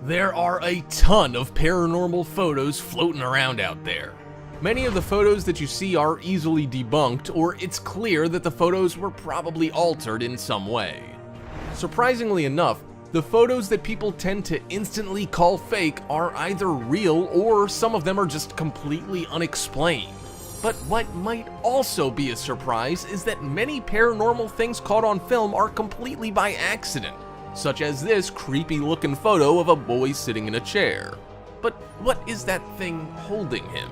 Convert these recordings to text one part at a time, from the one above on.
There are a ton of paranormal photos floating around out there. Many of the photos that you see are easily debunked, or it's clear that the photos were probably altered in some way. Surprisingly enough, the photos that people tend to instantly call fake are either real or some of them are just completely unexplained. But what might also be a surprise is that many paranormal things caught on film are completely by accident, such as this creepy looking photo of a boy sitting in a chair. But what is that thing holding him?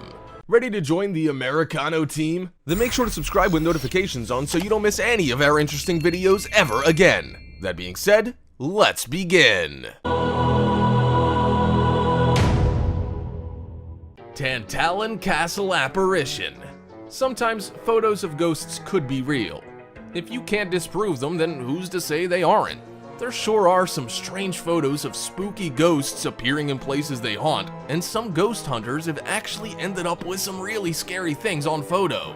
Ready to join the Americano team? Then make sure to subscribe with notifications on so you don't miss any of our interesting videos ever again. That being said, let's begin. Tantallon Castle Apparition. Sometimes photos of ghosts could be real. If you can't disprove them, then who's to say they aren't? There sure are some strange photos of spooky ghosts appearing in places they haunt, and some ghost hunters have actually ended up with some really scary things on photo.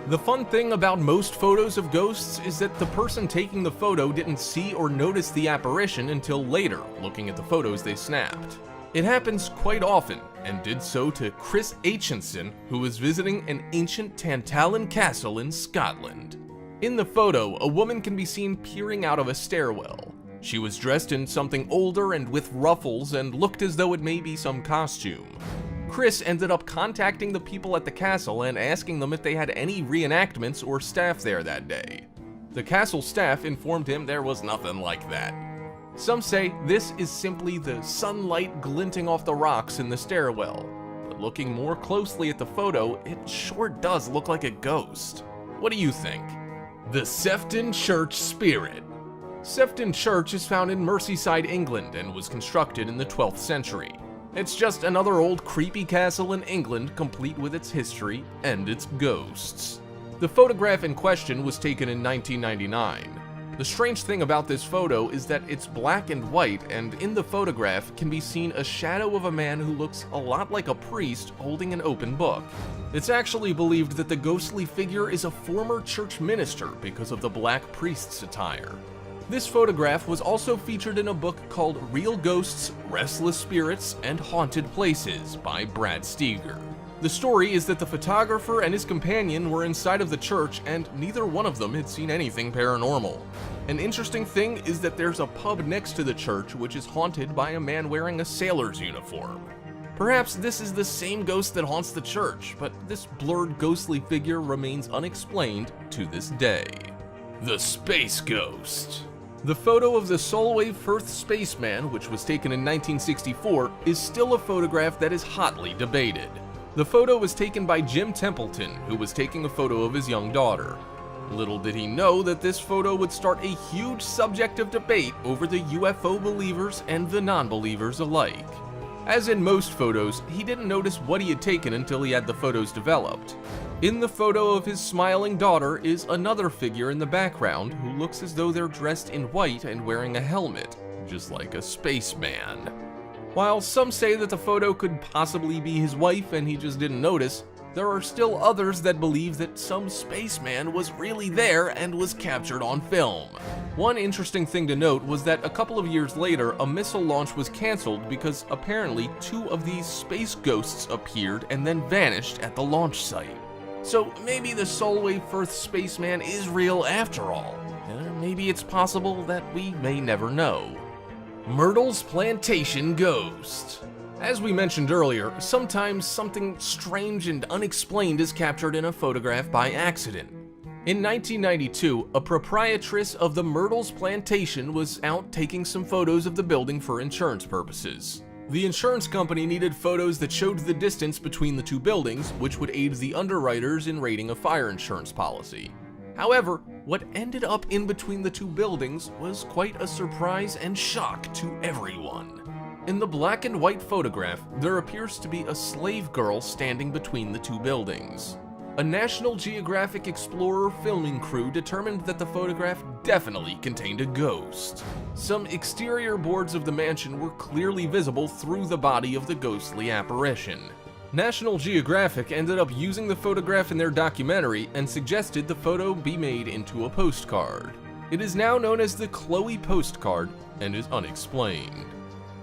The fun thing about most photos of ghosts is that the person taking the photo didn't see or notice the apparition until later, looking at the photos they snapped. It happens quite often, and did so to Chris Aitchison, who was visiting an ancient Tantallon castle in Scotland. In the photo, a woman can be seen peering out of a stairwell. She was dressed in something older and with ruffles and looked as though it may be some costume. Chris ended up contacting the people at the castle and asking them if they had any reenactments or staff there that day. The castle staff informed him there was nothing like that. Some say this is simply the sunlight glinting off the rocks in the stairwell, but looking more closely at the photo, it sure does look like a ghost. What do you think? The Sefton Church Spirit. Sefton Church is found in Merseyside, England, and was constructed in the 12th century. It's just another old creepy castle in England, complete with its history and its ghosts. The photograph in question was taken in 1999. The strange thing about this photo is that it's black and white, and in the photograph can be seen a shadow of a man who looks a lot like a priest holding an open book. It's actually believed that the ghostly figure is a former church minister because of the black priest's attire. This photograph was also featured in a book called Real Ghosts, Restless Spirits, and Haunted Places by Brad Steger. The story is that the photographer and his companion were inside of the church and neither one of them had seen anything paranormal. An interesting thing is that there's a pub next to the church which is haunted by a man wearing a sailor's uniform. Perhaps this is the same ghost that haunts the church, but this blurred ghostly figure remains unexplained to this day. The Space Ghost. The photo of the Solway Firth spaceman, which was taken in 1964, is still a photograph that is hotly debated. The photo was taken by Jim Templeton, who was taking a photo of his young daughter. Little did he know that this photo would start a huge subject of debate over the UFO believers and the non-believers alike. As in most photos, he didn't notice what he had taken until he had the photos developed. In the photo of his smiling daughter is another figure in the background who looks as though they're dressed in white and wearing a helmet, just like a spaceman. While some say that the photo could possibly be his wife and he just didn't notice, there are still others that believe that some spaceman was really there and was captured on film. One interesting thing to note was that a couple of years later, a missile launch was canceled because apparently two of these space ghosts appeared and then vanished at the launch site. So maybe the Solway Firth spaceman is real after all. Maybe it's possible that we may never know. Myrtle's Plantation Ghost. As we mentioned earlier, sometimes something strange and unexplained is captured in a photograph by accident. In 1992, a proprietress of the Myrtle's Plantation was out taking some photos of the building for insurance purposes. The insurance company needed photos that showed the distance between the two buildings, which would aid the underwriters in rating a fire insurance policy. However, what ended up in between the two buildings was quite a surprise and shock to everyone. In the black and white photograph, there appears to be a slave girl standing between the two buildings. A National Geographic Explorer filming crew determined that the photograph definitely contained a ghost. Some exterior boards of the mansion were clearly visible through the body of the ghostly apparition. National Geographic ended up using the photograph in their documentary and suggested the photo be made into a postcard. It is now known as the Chloe postcard and is unexplained.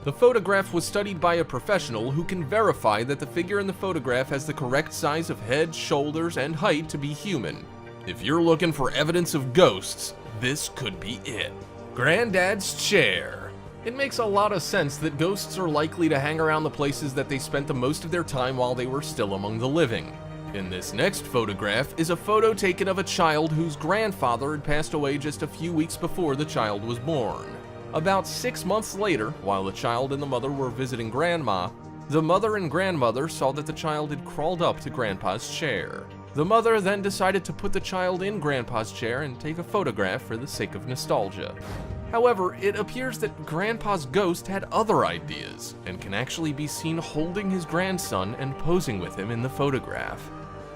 The photograph was studied by a professional who can verify that the figure in the photograph has the correct size of head, shoulders, and height to be human. If you're looking for evidence of ghosts, this could be it. Granddad's chair. It makes a lot of sense that ghosts are likely to hang around the places that they spent the most of their time while they were still among the living. In this next photograph is a photo taken of a child whose grandfather had passed away just a few weeks before the child was born. About 6 months later, while the child and the mother were visiting Grandma, the mother and grandmother saw that the child had crawled up to Grandpa's chair. The mother then decided to put the child in Grandpa's chair and take a photograph for the sake of nostalgia. However, it appears that Grandpa's ghost had other ideas, and can actually be seen holding his grandson and posing with him in the photograph.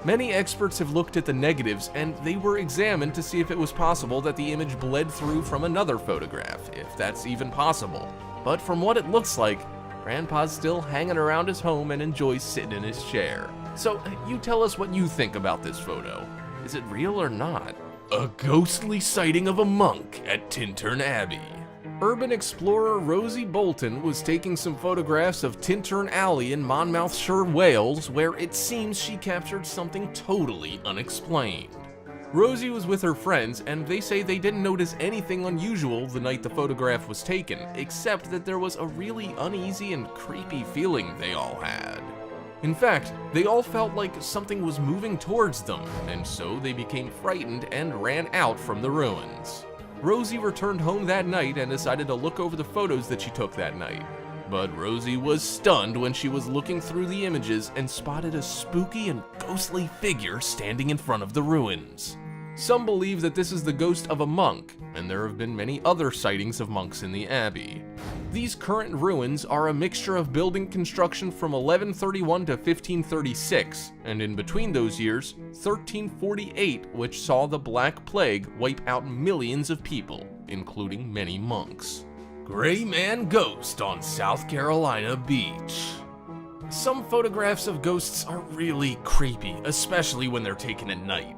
Many experts have looked at the negatives, and they were examined to see if it was possible that the image bled through from another photograph, if that's even possible. But from what it looks like, Grandpa's still hanging around his home and enjoys sitting in his chair. So, you tell us what you think about this photo. Is it real or not? A ghostly sighting of a monk at Tintern Abbey. Urban explorer Rosie Bolton was taking some photographs of Tintern Alley in Monmouthshire, Wales, where it seems she captured something totally unexplained. Rosie was with her friends, and they say they didn't notice anything unusual the night the photograph was taken, except that there was a really uneasy and creepy feeling they all had. In fact, they all felt like something was moving towards them, and so they became frightened and ran out from the ruins. Rosie returned home that night and decided to look over the photos that she took that night. But Rosie was stunned when she was looking through the images and spotted a spooky and ghostly figure standing in front of the ruins. Some believe that this is the ghost of a monk, and there have been many other sightings of monks in the abbey. These current ruins are a mixture of building construction from 1131 to 1536, and in between those years, 1348, which saw the Black Plague wipe out millions of people, including many monks. Gray Man Ghost on South Carolina Beach. Some photographs of ghosts are really creepy, especially when they're taken at night.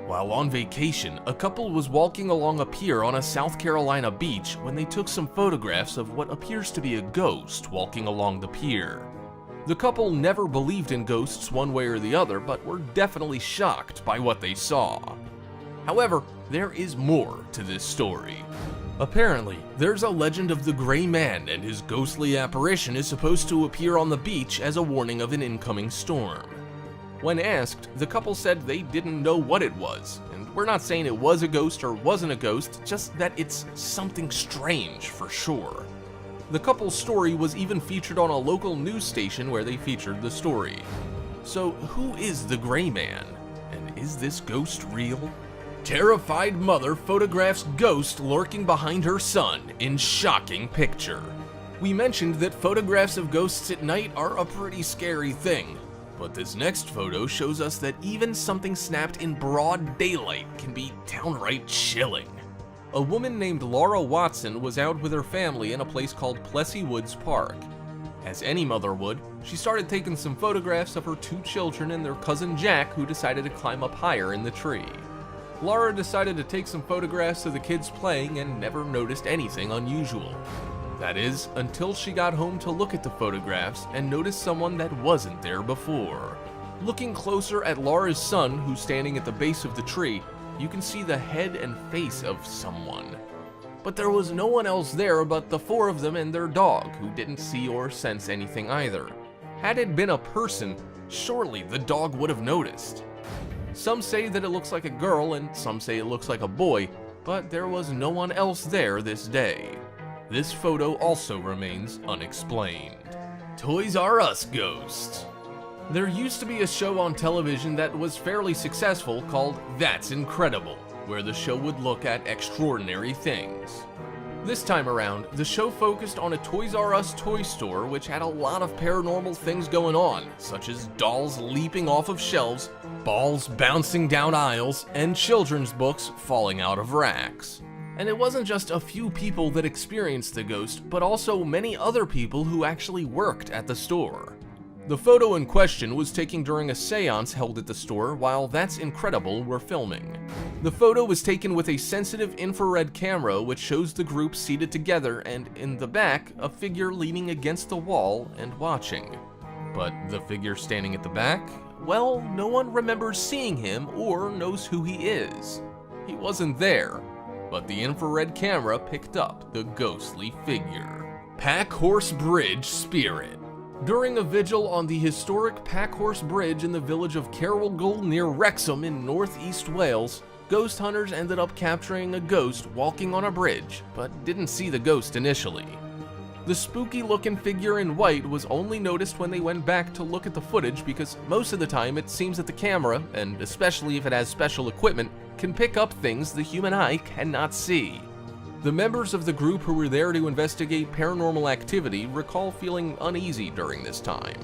While on vacation, a couple was walking along a pier on a South Carolina beach when they took some photographs of what appears to be a ghost walking along the pier. The couple never believed in ghosts one way or the other, but were definitely shocked by what they saw. However, there is more to this story. Apparently, there's a legend of the Gray Man, and his ghostly apparition is supposed to appear on the beach as a warning of an incoming storm. When asked, the couple said they didn't know what it was, and we're not saying it was a ghost or wasn't a ghost, just that it's something strange for sure. The couple's story was even featured on a local news station where they featured the story. So who is the Gray Man? And is this ghost real? Terrified mother photographs ghost lurking behind her son in shocking picture. We mentioned that photographs of ghosts at night are a pretty scary thing. But this next photo shows us that even something snapped in broad daylight can be downright chilling. A woman named Laura Watson was out with her family in a place called Plessy Woods Park. As any mother would, she started taking some photographs of her 2 children and their cousin Jack, who decided to climb up higher in the tree. Laura decided to take some photographs of the kids playing and never noticed anything unusual. That is, until she got home to look at the photographs and noticed someone that wasn't there before. Looking closer at Laura's son, who's standing at the base of the tree, you can see the head and face of someone. But there was no one else there but the 4 of them and their dog, who didn't see or sense anything either. Had it been a person, surely the dog would have noticed. Some say that it looks like a girl and some say it looks like a boy, but there was no one else there this day. This photo also remains unexplained. Toys R Us Ghost. There used to be a show on television that was fairly successful called That's Incredible, where the show would look at extraordinary things. This time around, the show focused on a Toys R Us toy store which had a lot of paranormal things going on, such as dolls leaping off of shelves, balls bouncing down aisles, and children's books falling out of racks. And it wasn't just a few people that experienced the ghost, but also many other people who actually worked at the store. The photo in question was taken during a seance held at the store while That's Incredible were filming. The photo was taken with a sensitive infrared camera which shows the group seated together and, in the back, a figure leaning against the wall and watching. But the figure standing at the back? Well, no one remembers seeing him or knows who he is. He wasn't there, but the infrared camera picked up the ghostly figure. Packhorse Bridge Spirit. During a vigil on the historic Packhorse Bridge in the village of Carrowgirl near Wrexham in northeast Wales, ghost hunters ended up capturing a ghost walking on a bridge, but didn't see the ghost initially. The spooky-looking figure in white was only noticed when they went back to look at the footage because most of the time it seems that the camera, and especially if it has special equipment, can pick up things the human eye cannot see. The members of the group who were there to investigate paranormal activity recall feeling uneasy during this time.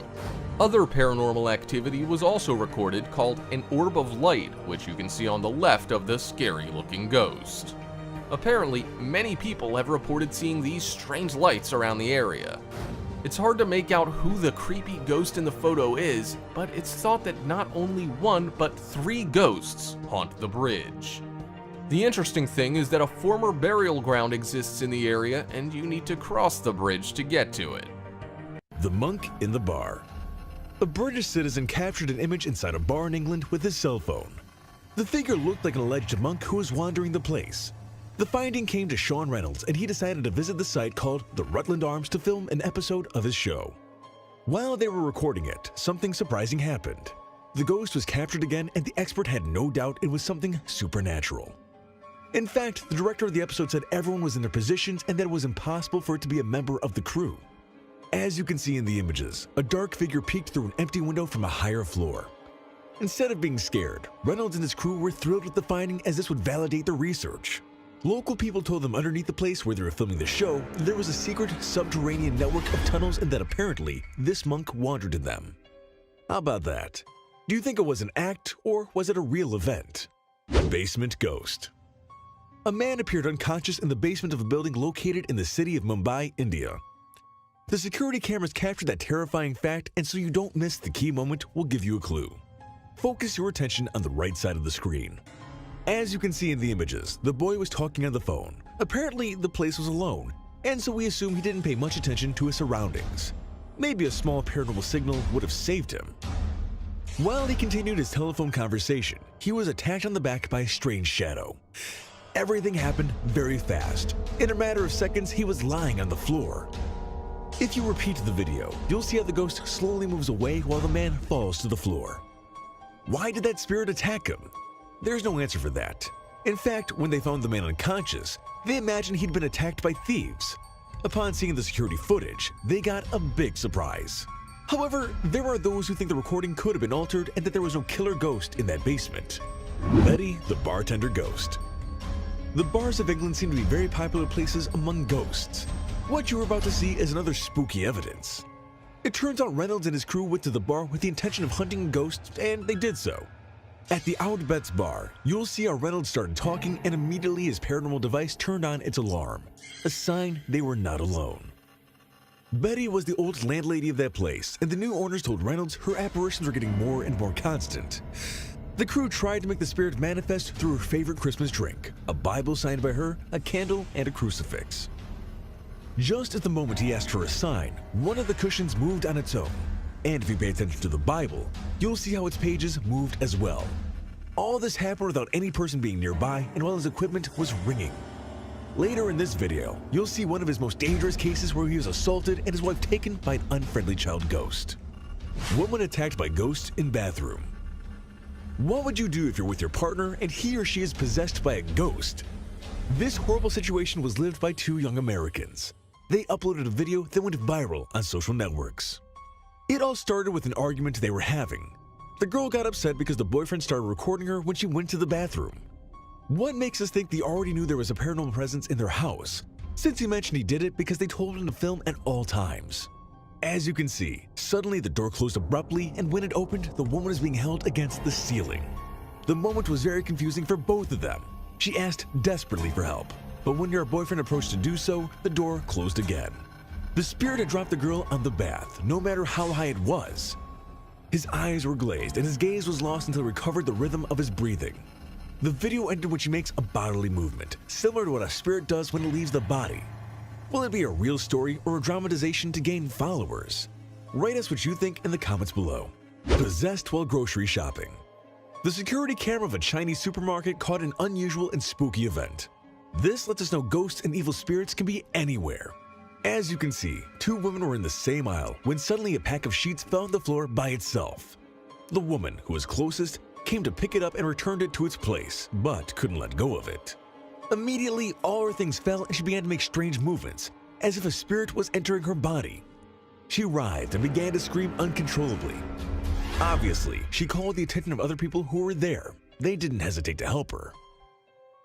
Other paranormal activity was also recorded called an orb of light, which you can see on the left of the scary-looking ghost. Apparently, many people have reported seeing these strange lights around the area. It's hard to make out who the creepy ghost in the photo is, but it's thought that not only one, but 3 ghosts haunt the bridge. The interesting thing is that a former burial ground exists in the area, and you need to cross the bridge to get to it. The monk in the bar. A British citizen captured an image inside a bar in England with his cell phone. The figure looked like an alleged monk who was wandering the place. The finding came to Sean Reynolds, and he decided to visit the site called the Rutland Arms to film an episode of his show. While they were recording it, something surprising happened. The ghost was captured again, and the expert had no doubt it was something supernatural. In fact, the director of the episode said everyone was in their positions and that it was impossible for it to be a member of the crew. As you can see in the images, a dark figure peeked through an empty window from a higher floor. Instead of being scared, Reynolds and his crew were thrilled with the finding as this would validate their research. Local people told them underneath the place where they were filming the show, there was a secret subterranean network of tunnels and that apparently this monk wandered in them. How about that? Do you think it was an act or was it a real event? Basement Ghost. A man appeared unconscious in the basement of a building located in the city of Mumbai, India. The security cameras captured that terrifying fact, and so you don't miss the key moment, we'll give you a clue. Focus your attention on the right side of the screen. As you can see in the images, the boy was talking on the phone. Apparently, the place was alone, and so we assume he didn't pay much attention to his surroundings. Maybe a small paranormal signal would have saved him. While he continued his telephone conversation, he was attacked on the back by a strange shadow. Everything happened very fast. In a matter of seconds, he was lying on the floor. If you repeat the video, you'll see how the ghost slowly moves away while the man falls to the floor. Why did that spirit attack him? There's no answer for that. In fact, when they found the man unconscious, they imagined he'd been attacked by thieves. Upon seeing the security footage, they got a big surprise. However, there are those who think the recording could have been altered and that there was no killer ghost in that basement. Betty, the bartender ghost. The bars of England seem to be very popular places among ghosts. What you're about to see is another spooky evidence. It turns out Reynolds and his crew went to the bar with the intention of hunting ghosts, and they did so. At the Outbets bar, you'll see how Reynolds started talking and immediately his paranormal device turned on its alarm, a sign they were not alone. Betty was the old landlady of that place, and the new owners told Reynolds her apparitions were getting more and more constant. The crew tried to make the spirit manifest through her favorite Christmas drink, a Bible signed by her, a candle, and a crucifix. Just at the moment he asked for a sign, one of the cushions moved on its own. And if you pay attention to the Bible, you'll see how its pages moved as well. All this happened without any person being nearby and while his equipment was ringing. Later in this video, you'll see one of his most dangerous cases where he was assaulted and his wife taken by an unfriendly child ghost. Woman attacked by ghost in bathroom. What would you do if you're with your partner and he or she is possessed by a ghost? This horrible situation was lived by 2 young Americans. They uploaded a video that went viral on social networks. It all started with an argument they were having. The girl got upset because the boyfriend started recording her when she went to the bathroom. What makes us think they already knew there was a paranormal presence in their house, since he mentioned he did it because they told him to film at all times. As you can see, suddenly the door closed abruptly, and when it opened, the woman was being held against the ceiling. The moment was very confusing for both of them. She asked desperately for help, but when her boyfriend approached to do so, the door closed again. The spirit had dropped the girl on the bath, no matter how high it was. His eyes were glazed and his gaze was lost until he recovered the rhythm of his breathing. The video ended when she makes a bodily movement, similar to what a spirit does when it leaves the body. Will it be a real story or a dramatization to gain followers? Write us what you think in the comments below. Possessed while grocery shopping. The security camera of a Chinese supermarket caught an unusual and spooky event. This lets us know ghosts and evil spirits can be anywhere. As you can see, two women were in the same aisle when suddenly a pack of sheets fell on the floor by itself. The woman, who was closest, came to pick it up and returned it to its place, but couldn't let go of it. Immediately, all her things fell and she began to make strange movements, as if a spirit was entering her body. She writhed and began to scream uncontrollably. Obviously, she called the attention of other people who were there. They didn't hesitate to help her.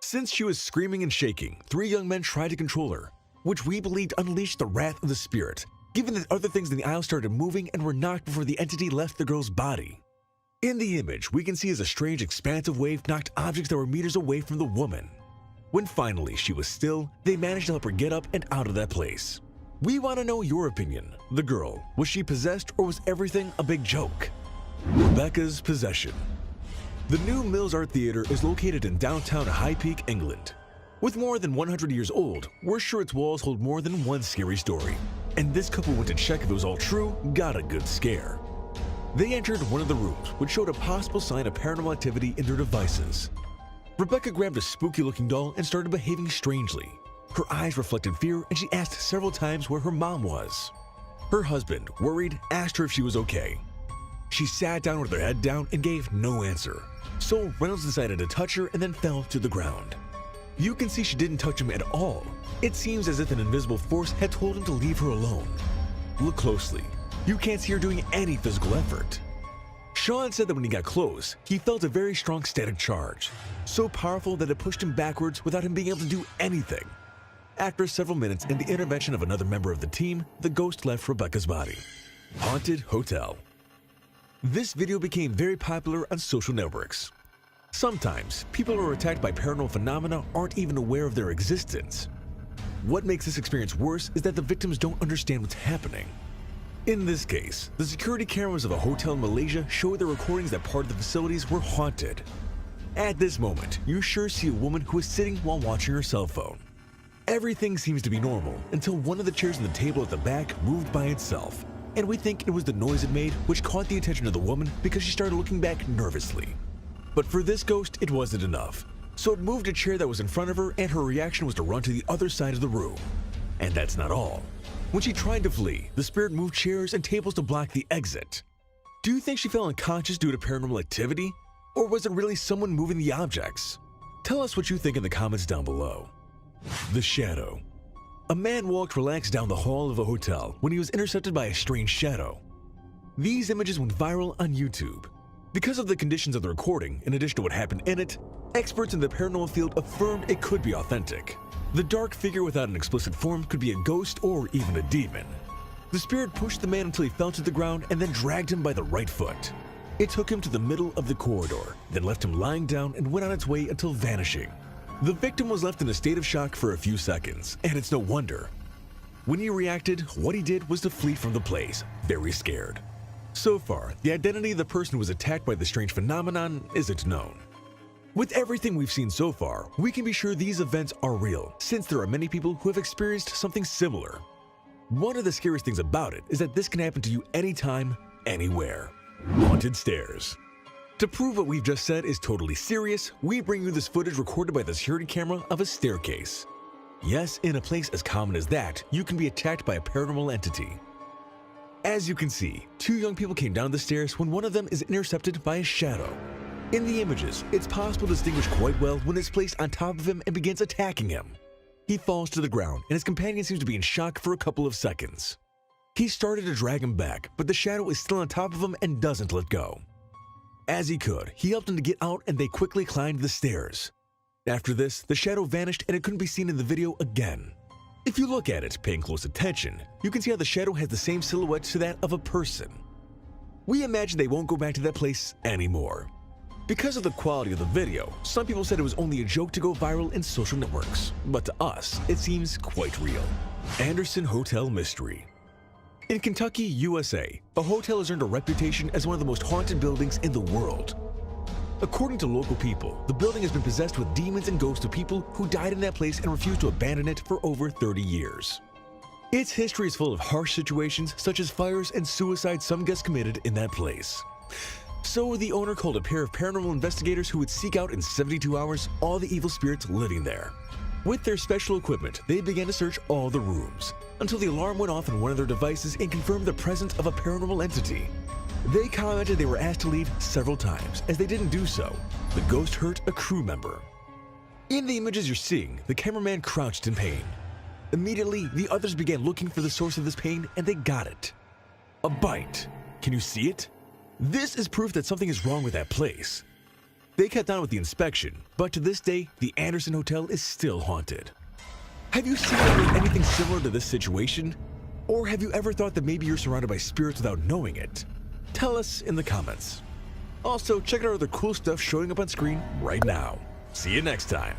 Since she was screaming and shaking, 3 young men tried to control her, which we believed unleashed the wrath of the spirit, given that other things in the aisle started moving and were knocked before the entity left the girl's body. In the image, we can see as a strange expansive wave knocked objects that were meters away from the woman. When finally she was still, they managed to help her get up and out of that place. We want to know your opinion. The girl, was she possessed or was everything a big joke? Rebecca's possession. The new Mills Art Theatre is located in downtown High Peak, England. With more than 100 years old, we're sure its walls hold more than one scary story. And this couple went to check if it was all true, got a good scare. They entered one of the rooms, which showed a possible sign of paranormal activity in their devices. Rebecca grabbed a spooky-looking doll and started behaving strangely. Her eyes reflected fear and she asked several times where her mom was. Her husband, worried, asked her if she was okay. She sat down with her head down and gave no answer. So Reynolds decided to touch her and then fell to the ground. You can see she didn't touch him at all. It seems as if an invisible force had told him to leave her alone. Look closely. You can't see her doing any physical effort. Sean said that when he got close, he felt a very strong static charge, so powerful that it pushed him backwards without him being able to do anything. After several minutes and the intervention of another member of the team, the ghost left Rebecca's body. Haunted Hotel. This video became very popular on social networks. Sometimes, people who are attacked by paranormal phenomena aren't even aware of their existence. What makes this experience worse is that the victims don't understand what's happening. In this case, the security cameras of a hotel in Malaysia showed the recordings that part of the facilities were haunted. At this moment, you sure see a woman who is sitting while watching her cell phone. Everything seems to be normal until one of the chairs on the table at the back moved by itself, and we think it was the noise it made which caught the attention of the woman because she started looking back nervously. But for this ghost, it wasn't enough. So it moved a chair that was in front of her and her reaction was to run to the other side of the room. And that's not all. When she tried to flee, the spirit moved chairs and tables to block the exit. Do you think she fell unconscious due to paranormal activity? Or was it really someone moving the objects? Tell us what you think in the comments down below. The Shadow. A man walked relaxed down the hall of a hotel when he was intercepted by a strange shadow. These images went viral on YouTube. Because of the conditions of the recording, in addition to what happened in it, experts in the paranormal field affirmed it could be authentic. The dark figure without an explicit form could be a ghost or even a demon. The spirit pushed the man until he fell to the ground and then dragged him by the right foot. It took him to the middle of the corridor, then left him lying down and went on its way until vanishing. The victim was left in a state of shock for a few seconds, and it's no wonder. When he reacted, what he did was to flee from the place, very scared. So far, the identity of the person who was attacked by the strange phenomenon isn't known. With everything we've seen so far, we can be sure these events are real, since there are many people who have experienced something similar. One of the scariest things about it is that this can happen to you anytime, anywhere. Haunted stairs. To prove what we've just said is totally serious, we bring you this footage recorded by the security camera of a staircase. Yes, in a place as common as that, you can be attacked by a paranormal entity. As you can see, 2 young people came down the stairs when one of them is intercepted by a shadow. In the images, it's possible to distinguish quite well when it's placed on top of him and begins attacking him. He falls to the ground and his companion seems to be in shock for a couple of seconds. He started to drag him back, but the shadow is still on top of him and doesn't let go. As he could, he helped him to get out and they quickly climbed the stairs. After this, the shadow vanished and it couldn't be seen in the video again. If you look at it, paying close attention, you can see how the shadow has the same silhouette to that of a person. We imagine they won't go back to that place anymore. Because of the quality of the video, some people said it was only a joke to go viral in social networks, but to us, it seems quite real. Anderson Hotel Mystery. In Kentucky, USA, a hotel has earned a reputation as one of the most haunted buildings in the world. According to local people, the building has been possessed with demons and ghosts of people who died in that place and refused to abandon it for over 30 years. Its history is full of harsh situations such as fires and suicides some guests committed in that place. So the owner called a pair of paranormal investigators who would seek out in 72 hours all the evil spirits living there. With their special equipment, they began to search all the rooms, until the alarm went off on one of their devices and confirmed the presence of a paranormal entity. They commented they were asked to leave several times. As they didn't do so, the ghost hurt a crew member. In the images you're seeing, the cameraman crouched in pain. Immediately, the others began looking for the source of this pain, and they got it. A bite. Can you see it? This is proof that something is wrong with that place. They kept on with the inspection, but to this day, the Anderson Hotel is still haunted. Have you seen anything similar to this situation? Or have you ever thought that maybe you're surrounded by spirits without knowing it? Tell us in the comments. Also, check out other cool stuff showing up on screen right now. See you next time.